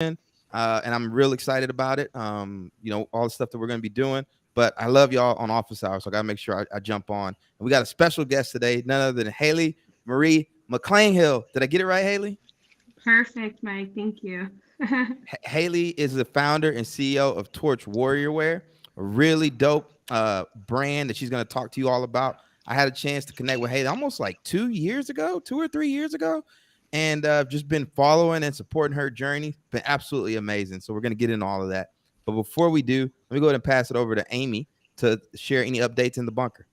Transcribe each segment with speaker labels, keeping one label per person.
Speaker 1: and I'm real excited about it. All the stuff that we're going to be doing. But I love y'all on office hours, so I got to make sure I jump on. And we got a special guest today, none other than Haley Marie McClain Hill. Did I get it right, Haley?
Speaker 2: Perfect, Mike. Thank you.
Speaker 1: Haley is the founder and CEO of Torch Warriorwear, a really dope brand that she's going to talk to you all about. I had a chance to connect with Haley almost like 2 years ago, 2 or 3 years ago, and just been following and supporting her journey. Been absolutely amazing. So we're going to get into all of that. But before we do, let me go ahead and pass it over to Amy to share any updates in the bunker.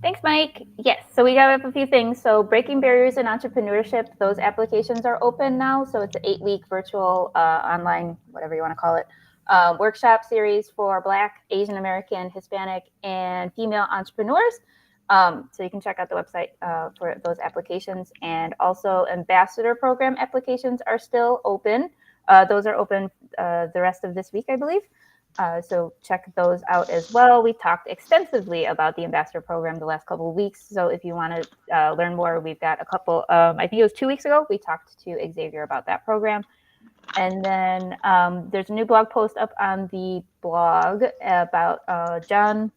Speaker 3: Thanks, Mike. Yes, so we got up a few things. So breaking barriers in entrepreneurship, those applications are open now. So it's an 8-week virtual online, whatever you want to call it, workshop series for Black, Asian American, Hispanic, and female entrepreneurs. So you can check out the website for those applications. And also ambassador program applications are still open. Those are open the rest of this week, I believe. So check those out as well. We talked extensively about the ambassador program the last couple of weeks. So if you want to learn more, we've got a couple, I think it was 2 weeks ago, we talked to Xavier about that program. And then there's a new blog post up on the blog about John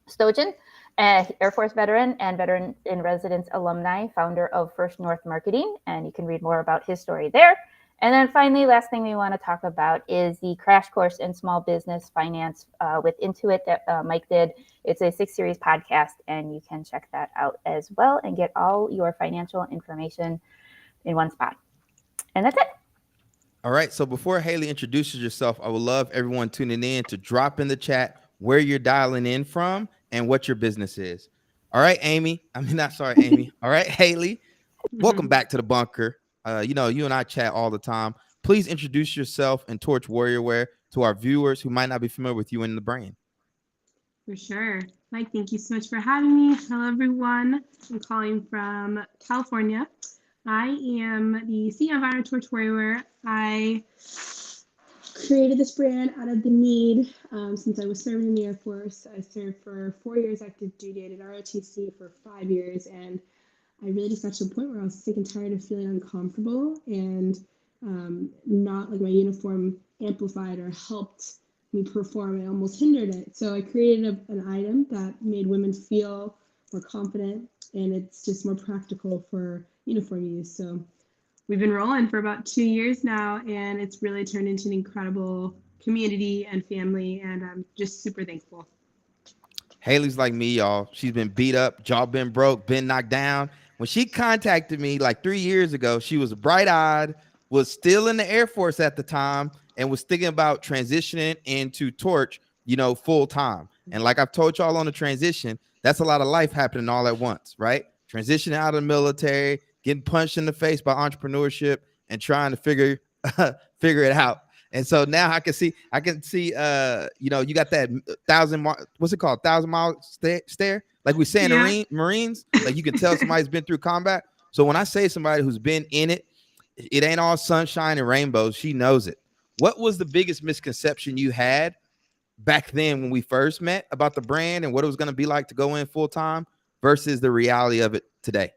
Speaker 3: Stojan, Air Force veteran and veteran in residence alumni, founder of First North Marketing. And you can read more about his story there. And then finally, last thing we want to talk about is the crash course in small business finance with Intuit that Mike did. It's a 6-series podcast, and you can check that out as well and get all your financial information in one spot. And that's it.
Speaker 1: All right. So before Haley introduces yourself, I would love everyone tuning in to drop in the chat where you're dialing in from and what your business is. All right, Amy. Not sorry, Amy. All right, Haley. Welcome back to the bunker. You and I chat all the time. Please introduce yourself and Torch Warriorwear to our viewers who might not be familiar with you and the brand.
Speaker 2: For sure. Mike, thank you so much for having me. Hello, everyone. I'm calling from California. I am the CEO of Torch Warriorwear. I created this brand out of the need since I was serving in the Air Force. I served for 4 years active duty. I did ROTC for 5 years, and I really just got to a point where I was sick and tired of feeling uncomfortable and not like my uniform amplified or helped me perform. It almost hindered it. So I created an item that made women feel more confident, and it's just more practical for uniform use. So we've been rolling for about 2 years now, and it's really turned into an incredible community and family, and I'm just super thankful.
Speaker 1: Haley's like me, y'all. She's been beat up, jaw been broke, been knocked down. When she contacted me like 3 years ago, she was bright-eyed, was still in the Air Force at the time, and was thinking about transitioning into Torch, full time. And like I've told y'all on the transition, that's a lot of life happening all at once, right? Transitioning out of the military, getting punched in the face by entrepreneurship, and trying to figure it out. And so now I can see, you got that 1,000-mile stare, like we say in the Marines, like you can tell somebody's been through combat. So when I say somebody who's been in it, it ain't all sunshine and rainbows. She knows it. What was the biggest misconception you had back then when we first met about the brand and what it was going to be like to go in full time versus the reality of it today?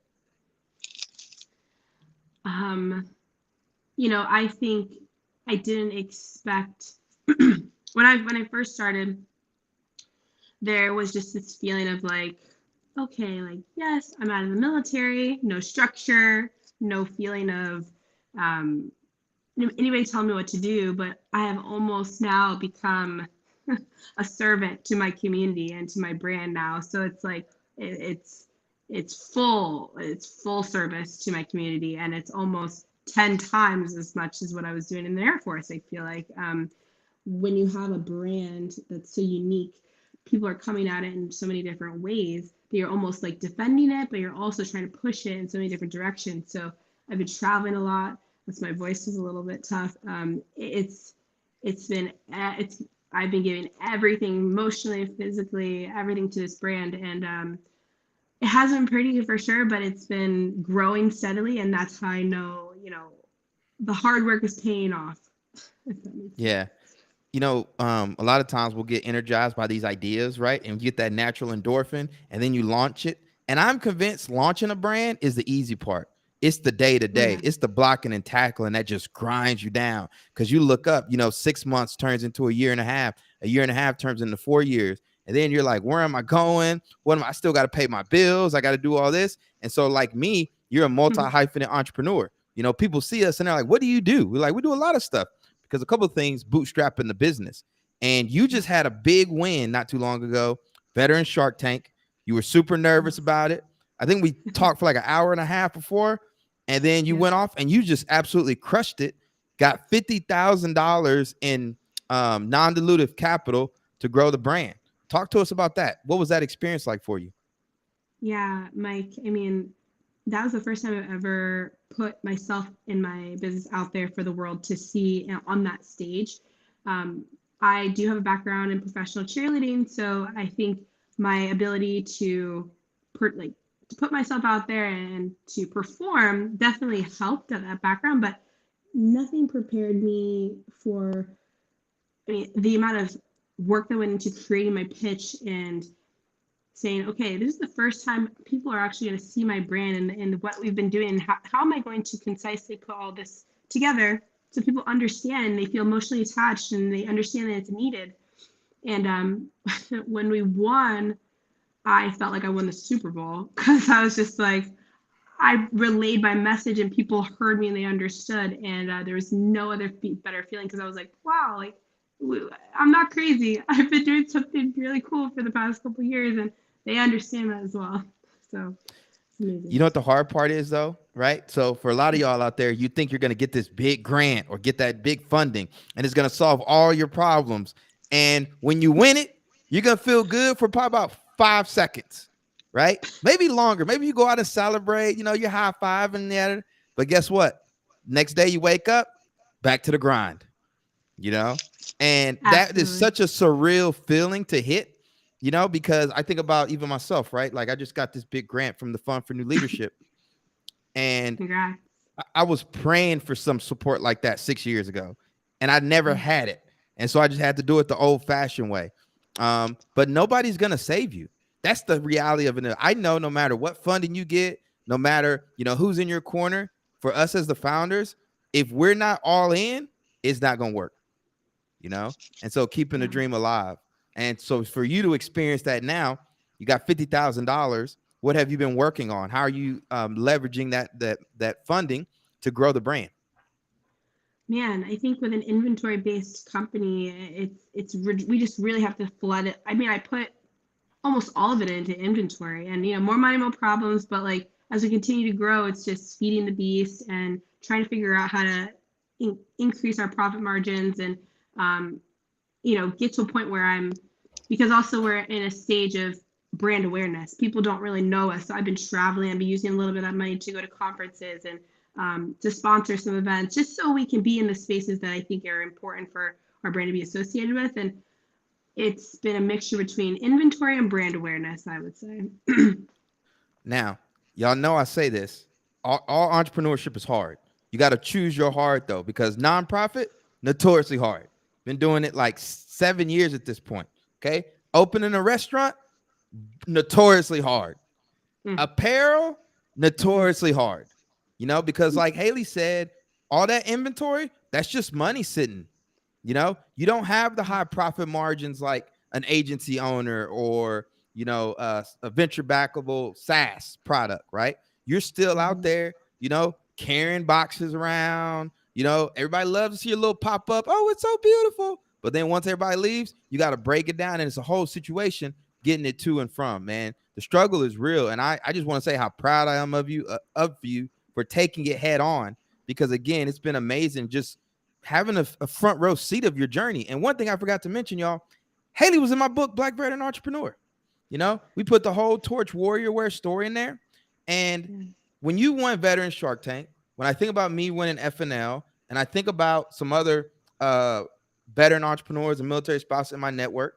Speaker 2: I think I didn't expect when I first started, there was just this feeling of like, okay, like, yes, I'm out of the military, no structure, no feeling of anybody telling me what to do, but I have almost now become a servant to my community and to my brand now. So it's like it's full service to my community, and it's almost 10 times as much as what I was doing in the Air Force. I feel like when you have a brand that's so unique, people are coming at it in so many different ways that you're almost like defending it, but you're also trying to push it in so many different directions. So I've been traveling a lot. That's my voice is a little bit tough. I've been giving everything emotionally, physically, everything to this brand, and it hasn't been pretty for sure, but it's been growing steadily, and that's how I know, the hard work is paying off.
Speaker 1: Yeah. A lot of times we'll get energized by these ideas, right? And you get that natural endorphin, and then you launch it. And I'm convinced launching a brand is the easy part. It's the day to day.
Speaker 2: Yeah.
Speaker 1: It's the blocking and tackling that just grinds you down. Because you look up, 6 months turns into a year and a half turns into 4 years. And then you're like, where am I going? I still got to pay my bills. I got to do all this. And so like me, you're a multi-hyphenate entrepreneur. People see us and they're like, what do you do? We're like, we do a lot of stuff, because a couple of things bootstrapping the business. And you just had a big win not too long ago, Veteran Shark Tank. You were super nervous about it. I think we talked for like an hour and a half before, and then you went off and you just absolutely crushed it. Got $50,000 in non-dilutive capital to grow the brand. Talk to us about that. What was that experience like for you?
Speaker 2: Yeah, Mike, I mean, that was the first time I've ever put myself and my business out there for the world to see on that stage. I do have a background in professional cheerleading, so I think my ability to put myself out there and to perform definitely helped at that background, but nothing prepared me for, the amount of work that went into creating my pitch and saying, okay, this is the first time people are actually going to see my brand and what we've been doing, and how am I going to concisely put all this together so people understand and they feel emotionally attached and they understand that it's needed. And when we won, I felt like I won the Super Bowl, because I was just like, I relayed my message and people heard me and they understood. And there was no other better feeling, because I was like, wow, like, I'm not crazy. I've been doing something really cool for the past couple of years, and they understand that as well. So it's amazing.
Speaker 1: You know what the hard part is, though, right? So for a lot of y'all out there, you think you're going to get this big grant or get that big funding, and it's going to solve all your problems. And when you win it, you're going to feel good for probably about 5 seconds, right? Maybe longer. Maybe you go out and celebrate, you're high-fiving there. But guess what? Next day you wake up, back to the grind, And that is such a surreal feeling to hit, because I think about even myself, right? Like, I just got this big grant from the Fund for New Leadership. And
Speaker 2: Congrats.
Speaker 1: I was praying for some support like that 6 years ago, and I never had it. And so I just had to do it the old-fashioned way. But nobody's going to save you. That's the reality of it. I know no matter what funding you get, no matter, who's in your corner, for us as the founders, if we're not all in, it's not going to work. And so keeping the dream alive. And so for you to experience that now, you got $50,000. What have you been working on? How are you leveraging that funding to grow the brand?
Speaker 2: Man, I think with an inventory-based company, we just really have to flood it. I mean, I put almost all of it into inventory, and more money, more problems. But like, as we continue to grow, it's just feeding the beast and trying to figure out how to increase our profit margins and get to a point where because also we're in a stage of brand awareness. People don't really know us. So I've been traveling. I've been using a little bit of that money to go to conferences and to sponsor some events, just so we can be in the spaces that I think are important for our brand to be associated with. And it's been a mixture between inventory and brand awareness, I would say.
Speaker 1: Now, y'all know I say this. All entrepreneurship is hard. You got to choose your hard, though, because nonprofit, notoriously hard. Been doing it like 7 years at this point. Okay. Opening a restaurant, notoriously hard. Apparel, notoriously hard. Because like Haley said, all that inventory, that's just money sitting. You don't have the high profit margins like an agency owner or, a venture backable SaaS product, right? You're still out there, carrying boxes around. Everybody loves to see a little pop up. Oh, it's so beautiful. But then once everybody leaves, you got to break it down. And it's a whole situation getting it to and from, man. The struggle is real. And I just want to say how proud I am of you for taking it head on, because again, it's been amazing just having a front row seat of your journey. And one thing I forgot to mention, y'all, Haley was in my book, Black Veteran Entrepreneur. We put the whole Torch Warriorwear story in there. And when you won Veteran Shark Tank, when I think about me winning FNL, and I think about some other veteran entrepreneurs and military spouses in my network,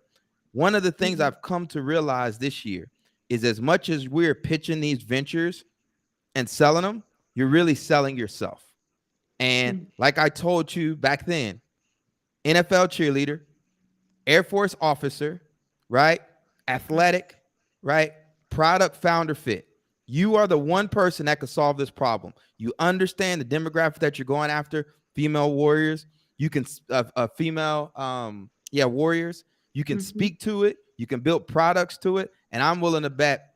Speaker 1: one of the things I've come to realize this year is, as much as we're pitching these ventures and selling them, you're really selling yourself. And like I told you back then, NFL cheerleader, Air Force officer, right? Athletic, right? Product founder fit. You are the one person that could solve this problem. You understand the demographic that you're going after, female warriors. You can female warriors. You can
Speaker 2: Mm-hmm.
Speaker 1: speak to it. You can build products to it. And I'm willing to bet,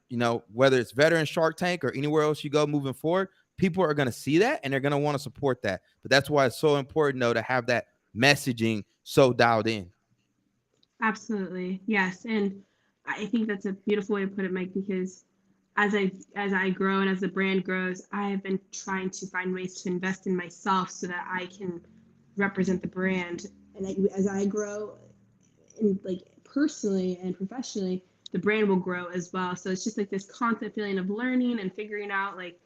Speaker 1: whether it's Veteran Shark Tank or anywhere else you go moving forward, people are going to see that and they're going to want to support that. But that's why it's so important, though, to have that messaging so dialed in.
Speaker 2: Absolutely. Yes. And I think that's a beautiful way to put it, Mike, because as I grow and as the brand grows, I have been trying to find ways to invest in myself so that I can represent the brand. And as I grow, and like personally and professionally, the brand will grow as well. So it's just like this constant feeling of learning and figuring out like,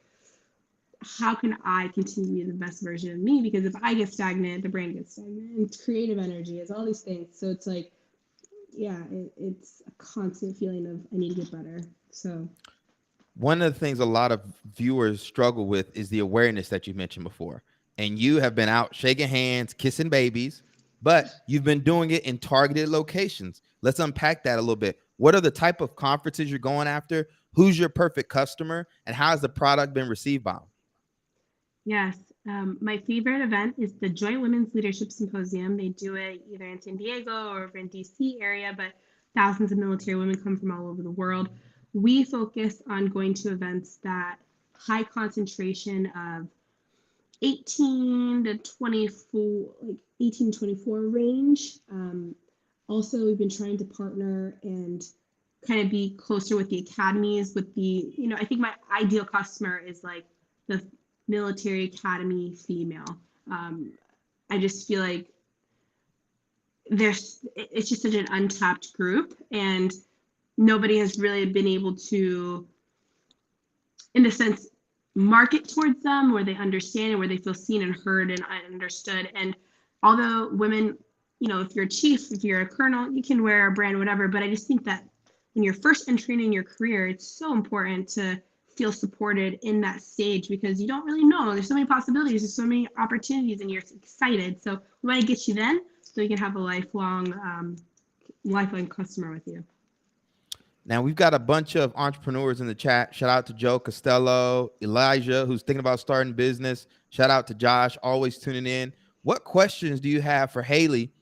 Speaker 2: how can I continue to be the best version of me? Because if I get stagnant, the brand gets stagnant. And it's creative energy, it's all these things. So it's like, yeah, it's a constant feeling of I need to get better. So
Speaker 1: one of the things a lot of viewers struggle with is the awareness that you mentioned before. And you have been out shaking hands, kissing babies, but you've been doing it in targeted locations. Let's unpack that a little bit. What are the type of conferences you're going after? Who's your perfect customer? And how has the product been received by them?
Speaker 2: yes, my favorite event is the Joint Women's Leadership Symposium. They do it either in San Diego or over in DC area, but thousands of military women come from all over the world. We focus on going to events that high concentration of 18 to 24, like 18 to 24 range. Also, we've been trying to partner and kind of be closer with the academies, with the, I think my ideal customer is like the military academy female. I just feel like it's just such an untapped group, and nobody has really been able to, in a sense, market towards them where they understand and where they feel seen and heard and understood. And although women, if you're a chief, if you're a colonel, you can wear a brand, whatever. But I just think that when you're first entering in your career, it's so important to feel supported in that stage because you don't really know. There's so many possibilities, there's so many opportunities, and you're excited. So we want to get you then so you can have a lifelong customer with you.
Speaker 1: Now, we've got a bunch of entrepreneurs in the chat. Shout out to Joe Costello, Elijah, who's thinking about starting business. Shout out to Josh, always tuning in. What questions do you have for Haley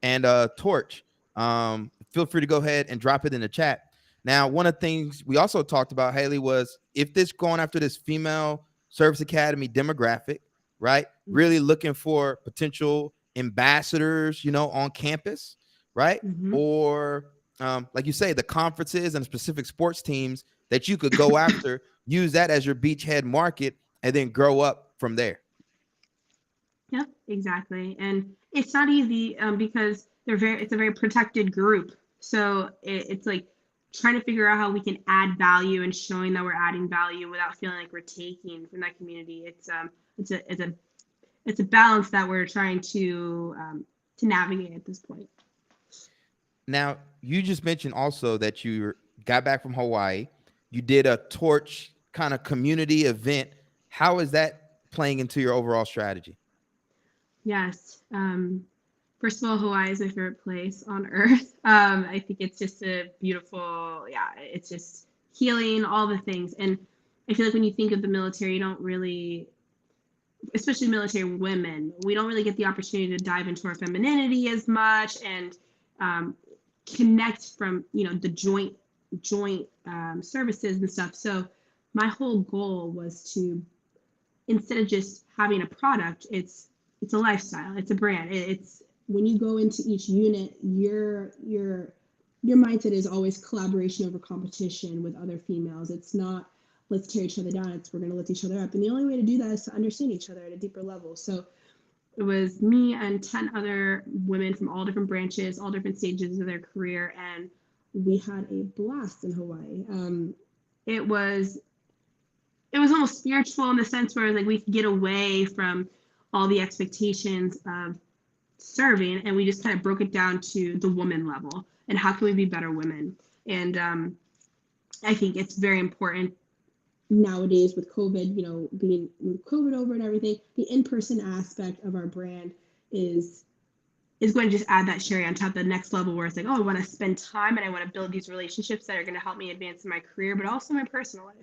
Speaker 1: and Torch? Feel free to go ahead and drop it in the chat. Now, one of the things we also talked about, Haley, was if this going after this female service academy demographic, right? Really looking for potential ambassadors, on campus, right?
Speaker 2: Mm-hmm.
Speaker 1: Or like you say, the conferences and specific sports teams that you could go after, use that as your beachhead market, and then grow up from there.
Speaker 2: Yep, exactly. And it's not easy because it's a very protected group. So it's like trying to figure out how we can add value and showing that we're adding value without feeling like we're taking from that community. It's a balance that we're trying to navigate at this point.
Speaker 1: Now, you just mentioned also that you got back from Hawaii. You did a Torch kind of community event. How is that playing into your overall strategy?
Speaker 2: Yes. First of all, Hawaii is my favorite place on earth. I think it's just a beautiful, it's just healing, all the things. And I feel like when you think of the military, you don't really, especially military women, we don't really get the opportunity to dive into our femininity as much and connect from, the joint services and stuff. So my whole goal was to, instead of just having a product, it's a lifestyle, it's a brand. It's when you go into each unit, your mindset is always collaboration over competition with other females. It's not let's tear each other down. It's we're going to lift each other up. And the only way to do that is to understand each other at a deeper level. So it was me and 10 other women from all different branches, all different stages of their career, and we had a blast in Hawaii. It was almost spiritual in the sense where like we could get away from all the expectations of serving, and we just kind of broke it down to the woman level and how can we be better women. And I think it's very important nowadays with COVID, being COVID over and everything, the in-person aspect of our brand is going to just add that cherry on top, the next level where it's like, oh, I want to spend time and I want to build these relationships that are going to help me advance in my career, but also my personal life.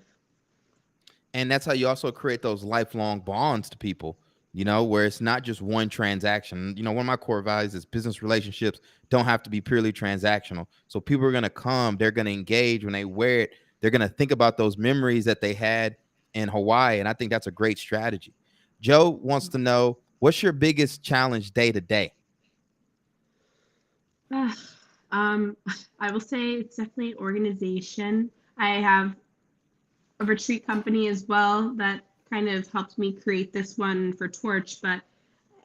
Speaker 1: And that's how you also create those lifelong bonds to people, where it's not just one transaction. One of my core values is business relationships don't have to be purely transactional. So people are going to come, they're going to engage when they wear it. They're going to think about those memories that they had in Hawaii. And I think that's a great strategy. Joe wants to know, what's your biggest challenge day to day?
Speaker 2: I will say it's definitely organization. I have a retreat company as well that kind of helped me create this one for Torch, but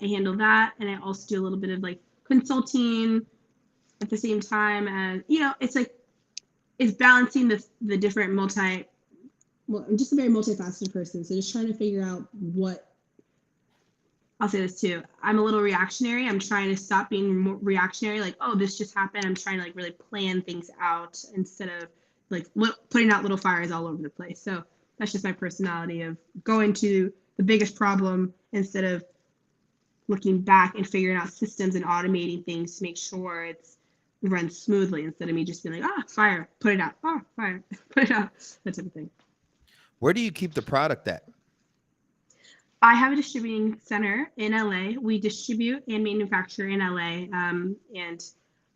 Speaker 2: I handle that, and I also do a little bit of like consulting at the same time as, it's like it's balancing the different I'm just a very multifaceted person, so just trying to figure out what. I'll say this too. I'm a little reactionary. I'm trying to stop being more reactionary. Like, oh, this just happened. I'm trying to like really plan things out instead of like putting out little fires all over the place. So that's just my personality of going to the biggest problem instead of looking back and figuring out systems and automating things to make sure it's runs smoothly instead of me just being like, fire, put it out. Oh, fire, put it out. That type of thing.
Speaker 1: Where do you keep the product at?
Speaker 2: I have a distributing center in LA. We distribute and manufacture in LA. And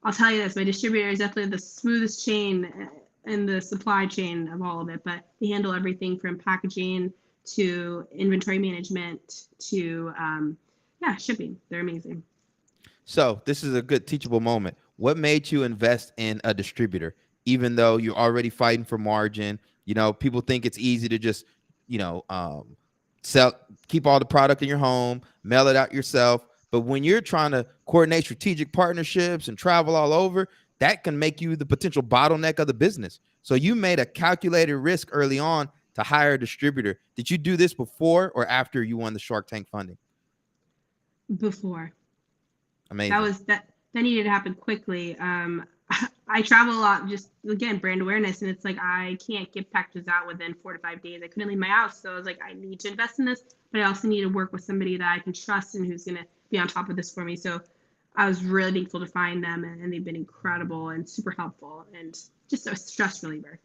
Speaker 2: I'll tell you this, my distributor is definitely the smoothest chain in the supply chain of all of it, but they handle everything from packaging to inventory management to shipping. They're amazing.
Speaker 1: So this is a good teachable moment. What made you invest in a distributor, even though you're already fighting for margin? People think it's easy to just, keep all the product in your home, mail it out yourself. But when you're trying to coordinate strategic partnerships and travel all over, that can make you the potential bottleneck of the business. So you made a calculated risk early on to hire a distributor. Did you do this before or after you won the Shark Tank funding?
Speaker 2: Before.
Speaker 1: Amazing.
Speaker 2: That needed to happen quickly. I travel a lot, just again, brand awareness. And it's like, I can't get packages out within 4 to 5 days. I couldn't leave my house. So I was like, I need to invest in this, but I also need to work with somebody that I can trust and who's going to be on top of this for me. So I was really thankful to find them, and they've been incredible and super helpful and just a stress reliever.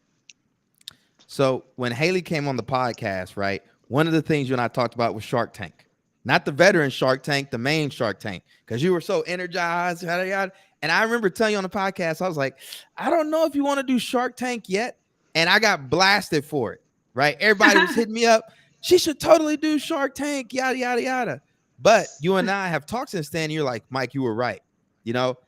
Speaker 1: So when Haley came on the podcast, right, one of the things you and I talked about was Shark Tank. Not the veteran Shark Tank, the main Shark Tank, because you were so energized. Yada, yada. And I remember telling you on the podcast, I was like, I don't know if you want to do Shark Tank yet. And I got blasted for it, right? Everybody was hitting me up. She should totally do Shark Tank, yada, yada, yada. But you and I have talked since then. And you're like, Mike, you were right.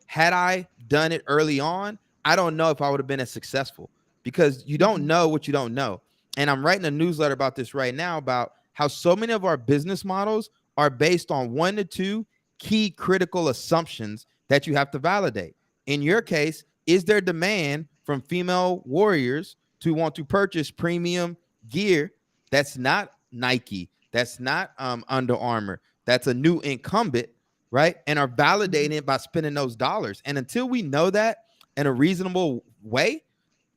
Speaker 1: Had I done it early on, I don't know if I would have been as successful, because you don't know what you don't know. And I'm writing a newsletter about this right now, about how so many of our business models are based on 1 to 2 key critical assumptions that you have to validate. In your case, is there demand from female warriors to want to purchase premium gear that's not Nike, that's not Under Armour, that's a new incumbent, right? And are validating it by spending those dollars. And until we know that in a reasonable way,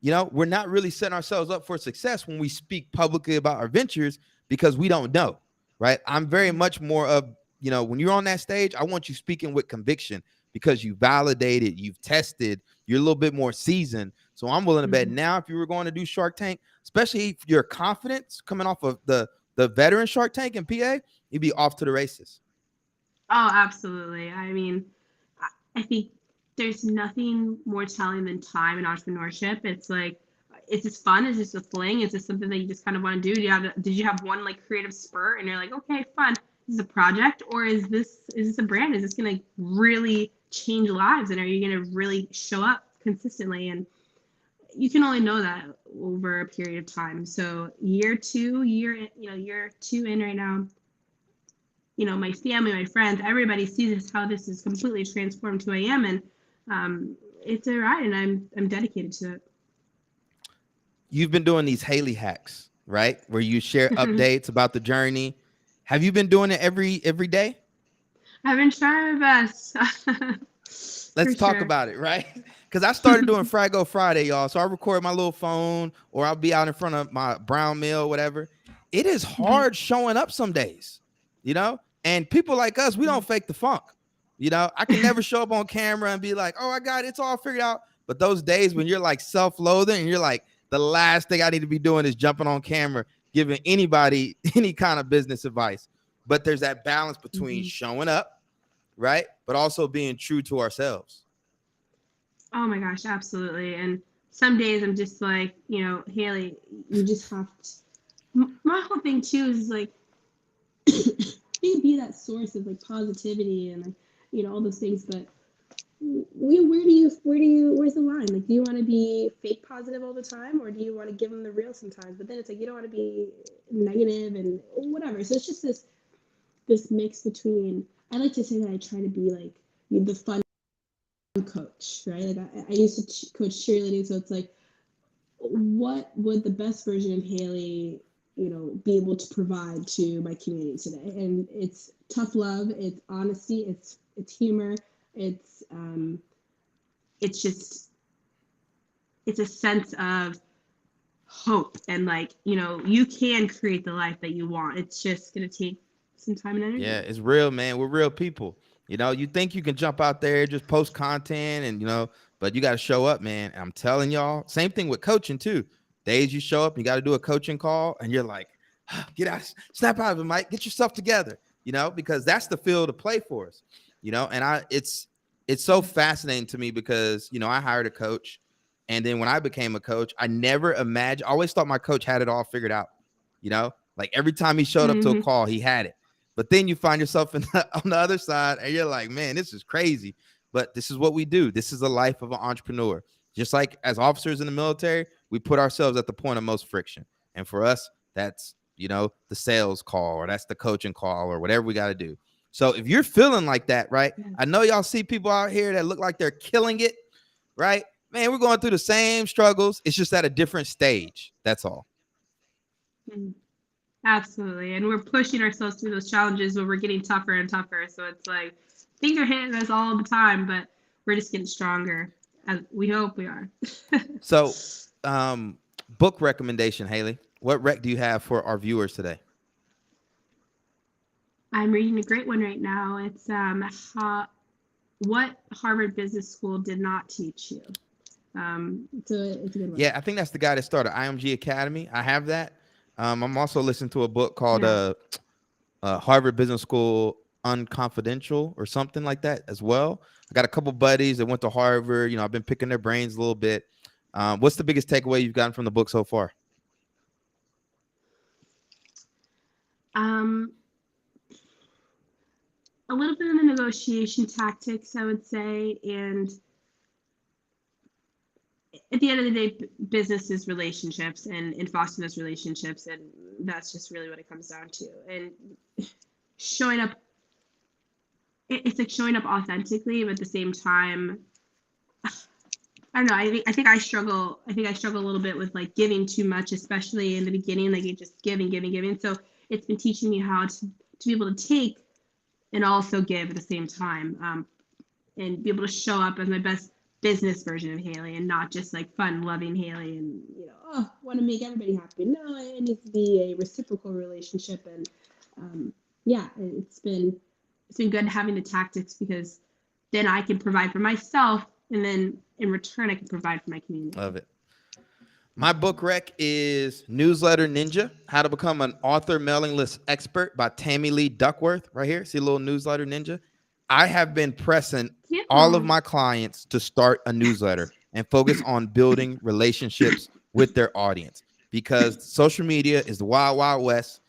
Speaker 1: we're not really setting ourselves up for success when we speak publicly about our ventures, because we don't know, right? I'm very much more of, when you're on that stage, I want you speaking with conviction, because you validated, you've tested, you're a little bit more seasoned. So I'm willing to bet now, if you were going to do Shark Tank, especially if your confidence coming off of the veteran Shark Tank in PA, you'd be off to the races.
Speaker 2: Oh, absolutely. I mean, I think there's nothing more telling than time in entrepreneurship. It's like, is this fun? Is this a fling? Is this something that you just kind of want to do? Did you have one like creative spurt and you're like, okay, fun. Is this a project, or is this a brand? Is this going to really change lives? And are you going to really show up consistently? And you can only know that over a period of time. So year two in right now, my family, my friends, everybody sees how this is completely transformed who I am. And it's a ride, and I'm dedicated to it.
Speaker 1: You've been doing these Haley hacks, right? Where you share updates about the journey. Have you been doing it every day?
Speaker 2: I've been trying my best.
Speaker 1: Let's talk about it, right? Because I started doing Frago Friday, y'all. So I record my little phone, or I'll be out in front of my brown mill, whatever. It is hard showing up some days, and people like us, we don't fake the funk. I can never show up on camera and be like, oh, I got it, it's all figured out. But those days when you're like self-loathing and you're like, the last thing I need to be doing is jumping on camera, giving anybody any kind of business advice, but there's that balance between showing up, right, but also being true to ourselves.
Speaker 2: Oh my gosh, absolutely. And some days I'm just like, Haley, you just have to. My whole thing too is like, you can be that source of like positivity and all those things, but where's the line? Like, do you want to be fake positive all the time, or do you want to give them the real sometimes? But then it's like, you don't want to be negative and whatever. So it's just this mix between, I like to say that I try to be like the fun coach, right? Like I used to coach cheerleading, so it's like, what would the best version of Haley, be able to provide to my community today? And it's tough love, it's honesty, it's humor, it's a sense of hope, and like, you can create the life that you want. It's just gonna take some time and energy.
Speaker 1: Yeah, it's real, man. We're real people. You think you can jump out there, just post content and, but you got to show up, man. And I'm telling y'all, same thing with coaching too. Days you show up, you got to do a coaching call and you're like, get out, snap out of it, Mike, get yourself together, because that's the field to play for us, and it's so fascinating to me because, I hired a coach. And then when I became a coach, I never imagined, I always thought my coach had it all figured out, like every time he showed up to a call, he had it. But then you find yourself on the other side and you're like, man, this is crazy. But this is what we do. This is the life of an entrepreneur. Just like as officers in the military, we put ourselves at the point of most friction. And for us, that's, the sales call, or that's the coaching call, or whatever we got to do. So if you're feeling like that, right? I know y'all see people out here that look like they're killing it, right? Man, we're going through the same struggles. It's just at a different stage. That's all.
Speaker 2: Absolutely. And we're pushing ourselves through those challenges where we're getting tougher and tougher. So it's like things are hitting us all the time, but we're just getting stronger. As we hope we are.
Speaker 1: So, book recommendation, Haley. What rec do you have for our viewers today?
Speaker 2: I'm reading a great one right now. It's What Harvard Business School Did Not Teach You. It's a good one.
Speaker 1: Yeah, I think that's the guy that started IMG Academy. I have that. I'm also listening to a book called Harvard Business School Unconfidential or something like that as well. I got a couple buddies that went to Harvard. I've been picking their brains a little bit. What's the biggest takeaway you've gotten from the book so far?
Speaker 2: A little bit of the negotiation tactics, I would say, and at the end of the day, business is relationships and fostering those relationships, and that's just really what it comes down to. And showing up, it's like showing up authentically, but at the same time, I don't know. I think I struggle a little bit with like giving too much, especially in the beginning. Like, it just giving. So it's been teaching me how to be able to take and also give at the same time, and be able to show up as my best business version of Haley, and not just like fun loving Haley and want to make everybody happy. No, it needs to be a reciprocal relationship. And it's been good having the tactics, because then I can provide for myself, and then in return I can provide for my community.
Speaker 1: Love it. My book rec is Newsletter Ninja: How to Become an Author Mailing List Expert by Tammy Lee Duckworth. Right here, see a little Newsletter Ninja. I have been pressing all of my clients to start a newsletter and focus on building relationships with their audience, because social media is the wild, wild west.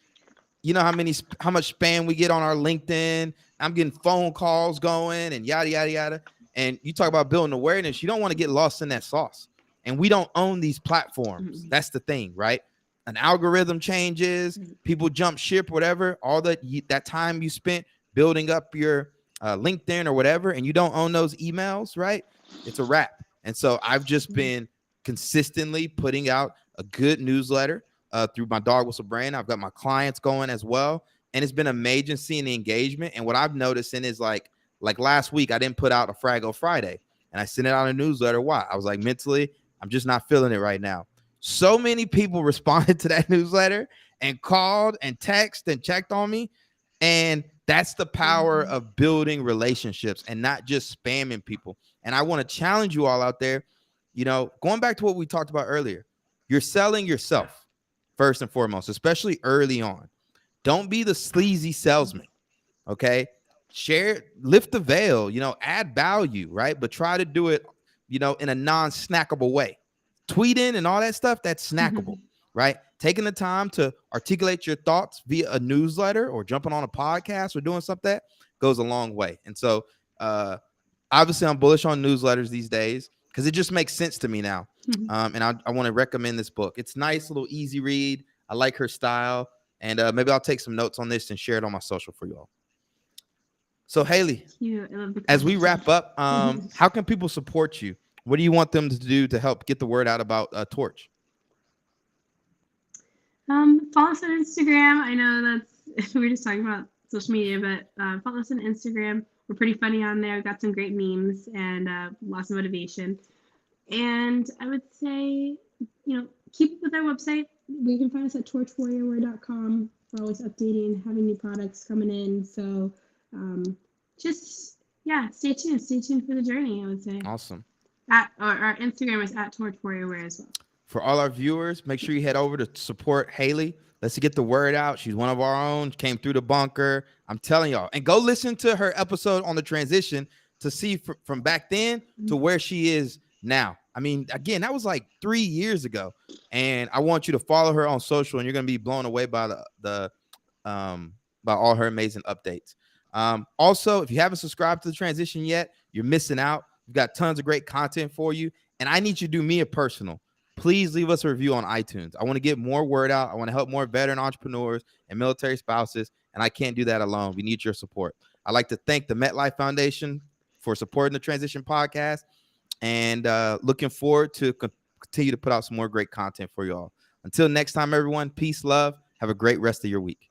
Speaker 1: You know how much spam we get on our LinkedIn. I'm getting phone calls going and yada, yada, yada. And you talk about building awareness. You don't want to get lost in that sauce. And we don't own these platforms. That's the thing, right? An algorithm changes, people jump ship, whatever. All that time you spent building up your LinkedIn or whatever, and you don't own those emails, right? It's a wrap. And so I've just been consistently putting out a good newsletter through my dog whistle brand. I've got my clients going as well, and it's been amazing seeing the engagement. And what I've noticed is like last week, I didn't put out a Fraggle Friday, and I sent it out a newsletter. Why? I was like, mentally, I'm just not feeling it right now. So many people responded to that newsletter and called and texted and checked on me. And that's the power of building relationships and not just spamming people. And I want to challenge you all out there, going back to what we talked about earlier. You're selling yourself. first and foremost, especially early on. Don't be the sleazy salesman. Okay. Share, lift the veil, add value, right? But try to do it, in a non-snackable way. Tweeting and all that stuff, that's snackable, right? Taking the time to articulate your thoughts via a newsletter or jumping on a podcast or doing something that goes a long way. And so obviously I'm bullish on newsletters these days because it just makes sense to me now. And I want to recommend this book. It's nice, a little easy read. I like her style. And maybe I'll take some notes on this and share it on my social for you all. So Haley, as we wrap up, how can people support you? What do you want them to do to help get the word out about Torch?
Speaker 2: Follow us on Instagram. I know we're just talking about social media, but follow us on Instagram. We're pretty funny on there. We've got some great memes and lots of motivation. And I would say, keep up with our website. You can find us at torchwarriorwear.com. We're always updating, having new products coming in. So stay tuned. Stay tuned for the journey, I would say.
Speaker 1: Awesome.
Speaker 2: Our Instagram is at Torch Warriorwear as well.
Speaker 1: For all our viewers, make sure you head over to support Haley. Let's get the word out. She's one of our own. Came through the bunker. I'm telling y'all. And go listen to her episode on the transition to see from back then to where she is now. I mean, again, that was like 3 years ago. And I want you to follow her on social, and you're going to be blown away by by all her amazing updates. Also, if you haven't subscribed to the transition yet, you're missing out. We've got tons of great content for you. And I need you to do me a personal. Please leave us a review on iTunes. I want to get more word out. I want to help more veteran entrepreneurs and military spouses. And I can't do that alone. We need your support. I'd like to thank the MetLife Foundation for supporting the Transition Podcast. And looking forward to continue to put out some more great content for you all. Until next time, everyone, peace, love. Have a great rest of your week.